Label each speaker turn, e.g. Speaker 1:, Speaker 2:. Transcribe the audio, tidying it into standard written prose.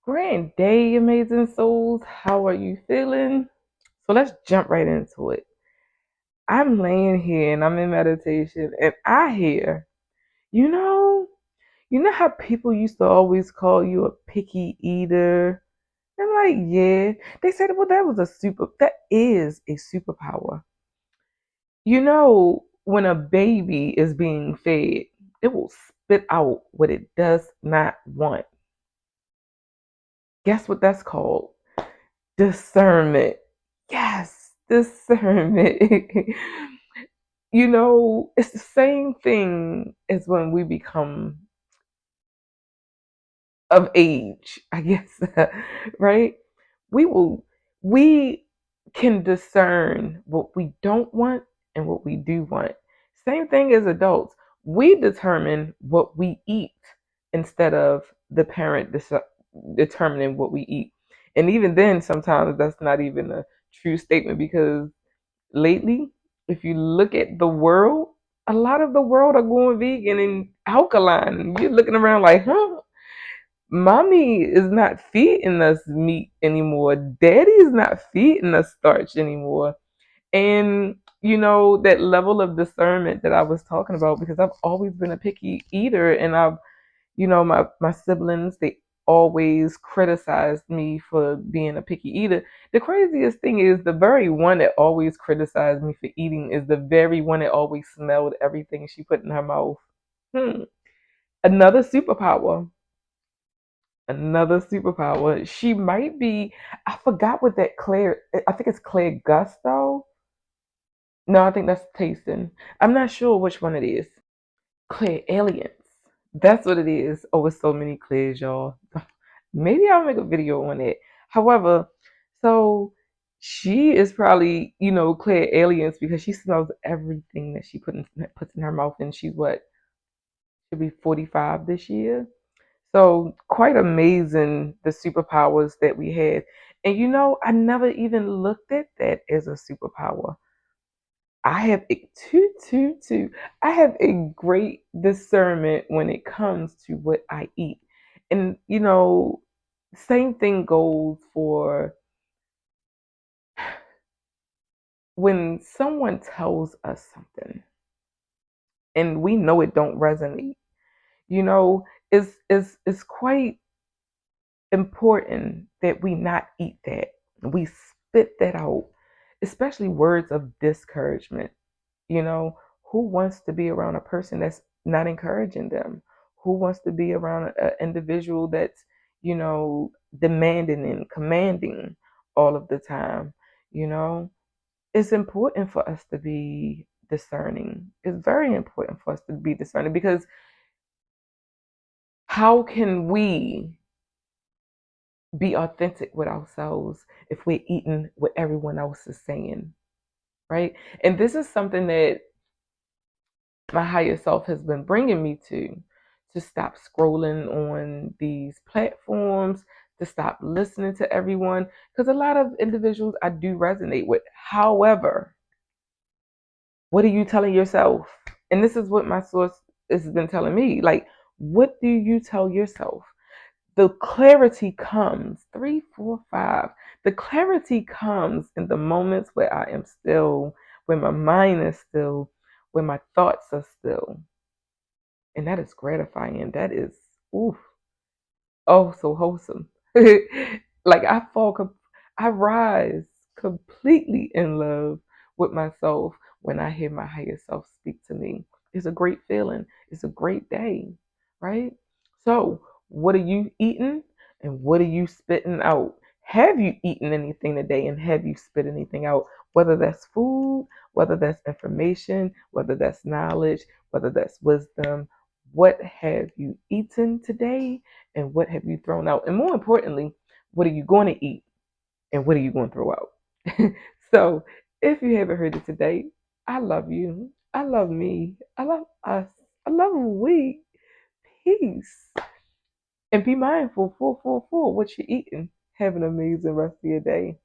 Speaker 1: Grand day, amazing souls. How are you feeling? So let's jump right into it. I'm laying here and I'm in meditation and I hear, you know, you know how people used to always call you a picky eater? I'm like, yeah. They said, well, that is a superpower. When a baby is being fed, it will spit out what it does not want. Guess what that's called? Discernment. Yes, discernment. It's the same thing as when we become of age, I guess, right? We will, we can discern what we don't want and what we do want. Same thing as adults. We determine what we eat instead of the parent determining what we eat. And even then, sometimes that's not even a true statement because lately, if you look at the world, a lot of the world are going vegan and alkaline. And you're looking around like, huh? Mommy is not feeding us meat anymore. Daddy is not feeding us starch anymore. And that level of discernment that I was talking about, because I've always been a picky eater, and my siblings, they always criticized me for being a picky eater. The craziest thing is the very one that always criticized me for eating is the very one that always smelled everything she put in her mouth. Hmm. Another superpower. Another superpower. She might be. I forgot what that Claire. I think it's Claire Gusto. No, I think that's tasting. I'm not sure which one it is. Claire aliens. That's what it is. Oh, it's so many Claires, y'all. Maybe I'll make a video on it. However, so she is probably, Claire aliens because she smells everything that she puts in her mouth, and she's what, she'll be 45 this year. So quite amazing the superpowers that we had. And I never even looked at that as a superpower. I have a two. I have a great discernment when it comes to what I eat. And same thing goes for when someone tells us something and we know it don't resonate. It's quite important that we not eat that. We spit that out, especially words of discouragement. You know, who wants to be around a person that's not encouraging them? Who wants to be around an individual that's, demanding and commanding all of the time? You know, it's important for us to be discerning. It's very important for us to be discerning because how can we be authentic with ourselves if we're eating what everyone else is saying, right? And this is something that my higher self has been bringing me to stop scrolling on these platforms, to stop listening to everyone, because a lot of individuals I do resonate with. However, what are you telling yourself? And this is what my source has been telling me. Like, what do you tell yourself? The clarity comes, three, four, five. The clarity comes in the moments where I am still, when my mind is still, when my thoughts are still. And that is gratifying. That is, oof, oh, so wholesome. Like I rise completely in love with myself when I hear my higher self speak to me. It's a great feeling. It's a great day, right? So, what are you eating and what are you spitting out? Have you eaten anything today and have you spit anything out? Whether that's food, whether that's information, whether that's knowledge, whether that's wisdom, what have you eaten today and what have you thrown out? And more importantly, what are you going to eat and what are you going to throw out? So, if you haven't heard it today, I love you. I love me. I love us. I love we. Peace. And be mindful for what you're eating. Have an amazing rest of your day.